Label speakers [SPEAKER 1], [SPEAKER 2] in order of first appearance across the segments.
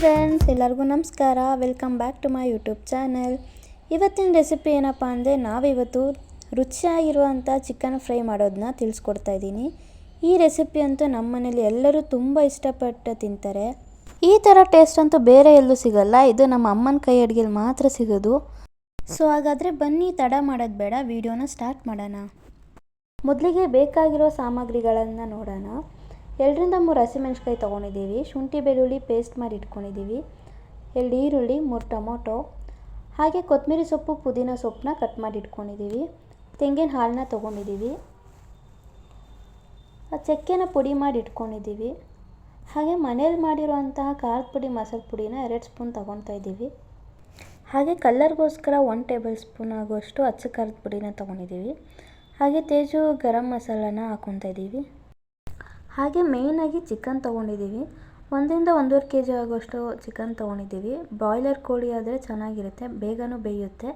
[SPEAKER 1] Friends, ಎಲ್ಲರಿಗೂ ನಮಸ್ಕಾರ. Welcome back to my YouTube channel. ಇವತ್ತಿನ ರೆಸಿಪಿ ಏನಪ್ಪ ಅಂದರೆ, ನಾವಿವತ್ತು ರುಚಿಯಾಗಿರುವಂಥ ಚಿಕನ್ ಫ್ರೈ ಮಾಡೋದನ್ನ ತಿಳಿಸ್ಕೊಡ್ತಾ ಇದ್ದೀನಿ. ಈ ರೆಸಿಪಿ ಅಂತೂ ನಮ್ಮ ಮನೇಲಿ ಎಲ್ಲರೂ ತುಂಬ ಇಷ್ಟಪಟ್ಟು ತಿಂತಾರೆ. ಈ ಥರ ಟೇಸ್ಟ್ ಅಂತೂ ಬೇರೆ ಎಲ್ಲೂ ಸಿಗಲ್ಲ. ಇದು ನಮ್ಮ ಅಮ್ಮನ ಕೈ ಅಡುಗೆಲಿ ಮಾತ್ರ ಸಿಗೋದು. ಸೊ ಹಾಗಾದರೆ ಬನ್ನಿ, ತಡ ಮಾಡೋದು ಬೇಡ, ವಿಡಿಯೋನ ಸ್ಟಾರ್ಟ್ ಮಾಡೋಣ. ಮೊದಲಿಗೆ ಬೇಕಾಗಿರೋ ಸಾಮಗ್ರಿಗಳನ್ನು ನೋಡೋಣ. 2-3 ಹಸಿಮೆಣ್ಸಿಕಾಯಿ ತೊಗೊಂಡಿದ್ದೀವಿ. ಶುಂಠಿ ಬೆಳ್ಳುಳ್ಳಿ ಪೇಸ್ಟ್ ಮಾಡಿ ಇಟ್ಕೊಂಡಿದ್ದೀವಿ. 2 ಈರುಳ್ಳಿ, 3 ಟೊಮೊಟೊ, ಹಾಗೆ ಕೊತ್ತಂಬರಿ ಸೊಪ್ಪು, ಪುದೀನ ಸೊಪ್ಪನ್ನ ಕಟ್ ಮಾಡಿ ಇಟ್ಕೊಂಡಿದ್ದೀವಿ. ತೆಂಗಿನ ಹಾಲನ್ನ ತೊಗೊಂಡಿದ್ದೀವಿ. ಚಕ್ಕೆನ ಪುಡಿ ಮಾಡಿ ಇಟ್ಕೊಂಡಿದ್ದೀವಿ. ಹಾಗೆ ಮನೇಲಿ ಮಾಡಿರುವಂತಹ ಖಾರದ ಪುಡಿ, ಮಸಾಲೆ ಪುಡಿನ 2 ಸ್ಪೂನ್ ತೊಗೊತಾ ಇದ್ದೀವಿ. ಹಾಗೆ ಕಲ್ಲರ್ಗೋಸ್ಕರ 1 ಟೇಬಲ್ ಸ್ಪೂನ್ ಆಗುವಷ್ಟು ಅಚ್ಚ ಖಾರದ ಪುಡಿನ ತೊಗೊಂಡಿದ್ದೀವಿ. ಹಾಗೆ ತೇಜು ಗರಂ ಮಸಾಲಾನ ಹಾಕ್ಕೊತಾ ಇದ್ದೀವಿ. ಹಾಗೆ ಮೇಯ್ನಾಗಿ ಚಿಕನ್ ತೊಗೊಂಡಿದ್ದೀವಿ. 1-1.5 kg ಆಗುವಷ್ಟು ಚಿಕನ್ ತೊಗೊಂಡಿದ್ದೀವಿ. ಬ್ರಾಯ್ಲರ್ ಕೋಳಿ ಆದರೆ ಚೆನ್ನಾಗಿರುತ್ತೆ, ಬೇಗನೂ ಬೇಯುತ್ತೆ.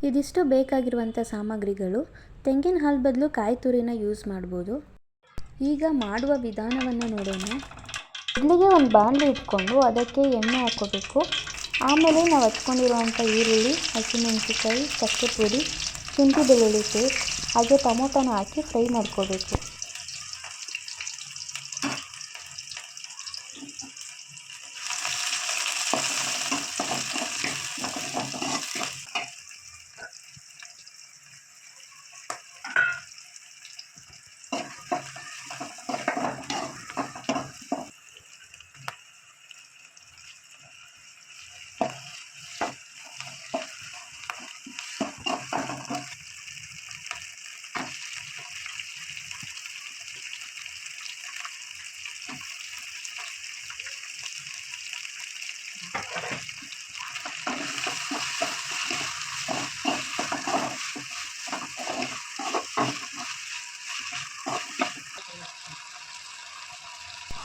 [SPEAKER 1] ಇದಿಷ್ಟು ಬೇಕಾಗಿರುವಂಥ ಸಾಮಗ್ರಿಗಳು. ತೆಂಗಿನ ಹಾಲು ಬದಲು ಕಾಯಿ ತುರಿನ ಯೂಸ್ ಮಾಡ್ಬೋದು. ಈಗ ಮಾಡುವ ವಿಧಾನವನ್ನು ನೋಡೋಣ. ಮೊದಲಿಗೆ ಒಂದು ಬಾಣಲಿ ಇಟ್ಕೊಂಡು ಅದಕ್ಕೆ ಎಣ್ಣೆ ಹಾಕ್ಕೋಬೇಕು. ಆಮೇಲೆ ನಾವು ಹಚ್ಕೊಂಡಿರುವಂಥ ಈರುಳ್ಳಿ, ಹಸಿಮೆಣಸಿಕಾಯಿ, ಚಕ್ಕೆ ಪುಡಿ, ಶುಂಠಿ ಬೆಳ್ಳುಳ್ಳಿ ಪೇಸ್ಟ್, ಹಾಗೆ ಟೊಮೊಟೊನ ಹಾಕಿ ಫ್ರೈ ಮಾಡ್ಕೋಬೇಕು.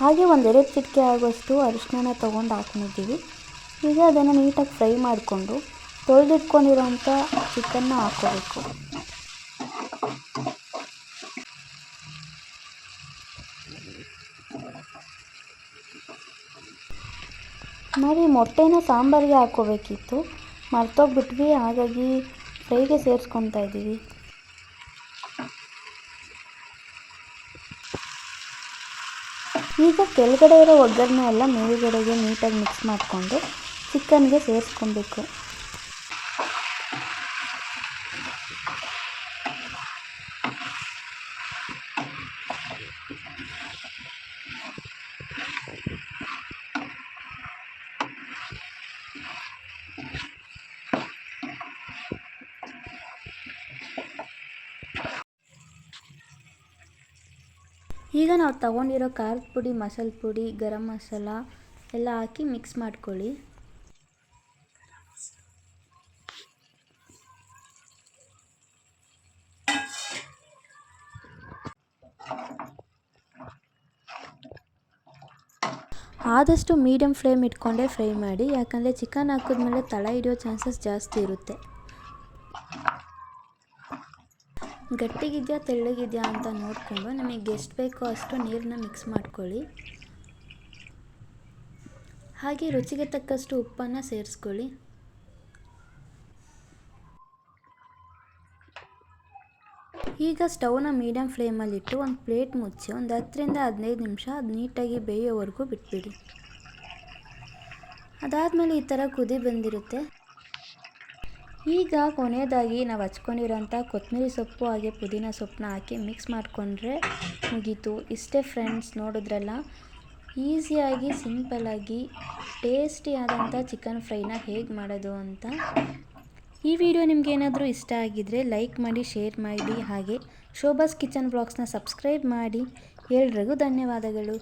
[SPEAKER 1] ಹಾಗೆ 1-2 ಚಿಟಿಕೆ ಆಗುವಷ್ಟು ಅರಿಶಿನ ತೊಗೊಂಡು ಹಾಕೊಂಡಿದ್ದೀವಿ. ಈಗ ಅದನ್ನು ನೀಟಾಗಿ ಫ್ರೈ ಮಾಡಿಕೊಂಡು ತೊಳೆದಿಟ್ಕೊಂಡಿರೋಂಥ ಚಿಕನ್ನ ಹಾಕ್ಕೋಬೇಕು. ನಾವು ಈ ಮೊಟ್ಟೆನ ಸಾಂಬಾರಿಗೆ ಹಾಕ್ಕೋಬೇಕಿತ್ತು, ಮರ್ತೋಗ್ಬಿಟ್ವಿ. ಹಾಗಾಗಿ ಫ್ರೈಗೆ ಸೇರಿಸ್ಕೊತಾ ಇದ್ದೀವಿ. ಈಗ ಕೆಳಗಡೆ ಇರೋ ಒಗ್ಗರಣೆ ಎಲ್ಲ ಮೇಲುಗಡೆಗೆ ನೀಟಾಗಿ ಮಿಕ್ಸ್ ಮಾಡಿಕೊಂಡು ಚಿಕನ್ಗೆ ಸೇರಿಸ್ಕೊಬೇಕು. ಈಗ ನಾವು ತಗೊಂಡಿರೋ ಖಾರದ ಪುಡಿ, ಮಸಾಲೆ ಪುಡಿ, ಗರಂ ಮಸಾಲ ಎಲ್ಲ ಹಾಕಿ ಮಿಕ್ಸ್ ಮಾಡ್ಕೊಳ್ಳಿ. ಆದಷ್ಟು ಮೀಡಿಯಮ್ ಫ್ಲೇಮ್ ಇಟ್ಕೊಂಡೇ ಫ್ರೈ ಮಾಡಿ, ಯಾಕಂದರೆ ಚಿಕನ್ ಹಾಕಿದ್ಮೇಲೆ ತಳ ಹಿಡಿಯೋ ಚಾನ್ಸಸ್ ಜಾಸ್ತಿ ಇರುತ್ತೆ. ಗಟ್ಟಿಗಿದೆಯಾ ತೆಳ್ಳಗಿದೆಯಾ ಅಂತ ನೋಡಿಕೊಂಡು ನಿಮಗೆ ಎಷ್ಟು ಬೇಕೋ ಅಷ್ಟು ನೀರನ್ನ ಮಿಕ್ಸ್ ಮಾಡ್ಕೊಳ್ಳಿ. ಹಾಗೆ ರುಚಿಗೆ ತಕ್ಕಷ್ಟು ಉಪ್ಪನ್ನು ಸೇರಿಸ್ಕೊಳ್ಳಿ. ಈಗ ಸ್ಟವ್ನ ಮೀಡಿಯಮ್ ಫ್ಲೇಮಲ್ಲಿಟ್ಟು ಒಂದು ಪ್ಲೇಟ್ ಮುಚ್ಚಿ ಒಂದು 10-15 ನಿಮಿಷ ಅದು ನೀಟಾಗಿ ಬೇಯೋವರೆಗೂ ಬಿಟ್ಬಿಡಿ. ಅದಾದಮೇಲೆ ಈ ಥರ ಕುದಿ ಬಂದಿರುತ್ತೆ. ಈಗ ಕೊನೆಯದಾಗಿ ನಾವು ಹಚ್ಕೊಂಡಿರೋಂಥ ಕೊತ್ತಂಬರಿ ಸೊಪ್ಪು ಹಾಗೆ ಪುದೀನ ಸೊಪ್ಪನ್ನ ಹಾಕಿ ಮಿಕ್ಸ್ ಮಾಡಿಕೊಂಡ್ರೆ ಮುಗೀತು. ಇಷ್ಟೇ ಫ್ರೆಂಡ್ಸ್, ನೋಡಿದ್ರಲ್ಲ, ಈಸಿಯಾಗಿ ಸಿಂಪಲ್ಲಾಗಿ ಟೇಸ್ಟಿಯಾದಂಥ ಚಿಕನ್ ಫ್ರೈನ ಹೇಗೆ ಮಾಡೋದು ಅಂತ. ಈ ವಿಡಿಯೋ ನಿಮ್ಗೆ ಏನಾದರೂ ಇಷ್ಟ ಆಗಿದ್ದರೆ ಲೈಕ್ ಮಾಡಿ, ಶೇರ್ ಮಾಡಿ, ಹಾಗೆ ಶೋಭಾಸ್ ಕಿಚನ್ ಬ್ಲಾಗ್ಸ್ನ ಸಬ್ಸ್ಕ್ರೈಬ್ ಮಾಡಿ. ಎಲ್ರಿಗೂ ಧನ್ಯವಾದಗಳು.